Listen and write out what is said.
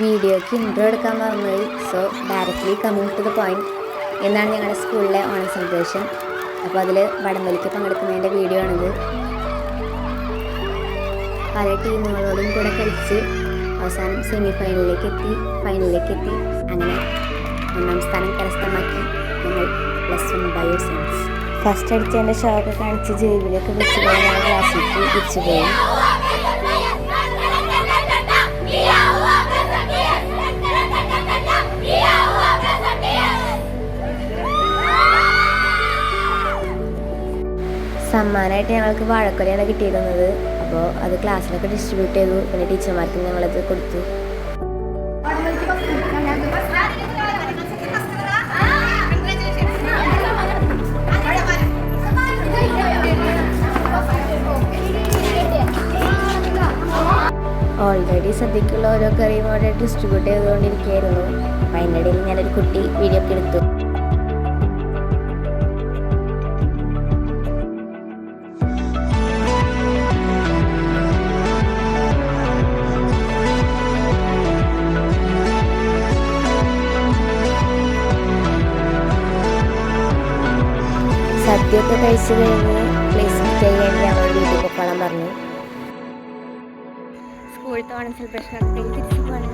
വീഡിയോയ്ക്ക് ഇൻട്രോ എടുക്കാൻ പറഞ്ഞത്. So directly coming to the point. എന്നാണ് ഞങ്ങളുടെ സ്കൂളിലെ ഓണം സെലിബ്രേഷൻ. അപ്പോൾ അതിൽ വടംവലിക്ക് പങ്കെടുക്കുന്നതിൻ്റെ വീഡിയോ ആണിത്. പല ടീമുകളോടും കൂടെ കളിച്ച് അവസാനം ഫൈനലിലേക്ക് എത്തി. അങ്ങനെ 1ാം സ്ഥാനം കരസ്ഥമാക്കി ഞങ്ങൾ +1 ബയോസയൻസ്. ഫസ്റ്റ് അടിച്ചതിൻ്റെ ഷോ ഒക്കെ കാണിച്ച് ജൈവിലൊക്കെ വെച്ച് പോയി ഞങ്ങൾ ക്ലാസ്സിലേക്ക് തിരിച്ചു പോയി. സമ്മാനമായിട്ട് ഞങ്ങൾക്ക് വാഴക്കൊലയാണ് കിട്ടിയിരുന്നത്. അപ്പോൾ അത് ക്ലാസ്സിലൊക്കെ ഡിസ്ട്രിബ്യൂട്ട് ചെയ്തു. പിന്നെ ടീച്ചർമാർക്ക് ഞങ്ങളത് കൊടുത്തു. ഓൾറെഡി സദ്യക്കുള്ള ഓരോ കറിയും അവിടെ ഡിസ്ട്രിബ്യൂട്ട് ചെയ്തുകൊണ്ടിരിക്കുകയായിരുന്നു. അപ്പം അതിൻ്റെ ഇടയിൽ ഞാനൊരു കുട്ടി വീഡിയോ ഒക്കെ എടുത്തു. സദ്യയൊക്കെ കഴിച്ച് കഴിഞ്ഞ് പ്ലേസ് ചെയ്യാൻ ഞങ്ങൾ വീട്ടിൽ പോകാൻ പറഞ്ഞു. സ്കൂളിലത്തെ ഓണം സെലിബ്രേഷൻ തിരിച്ചു പോകണം.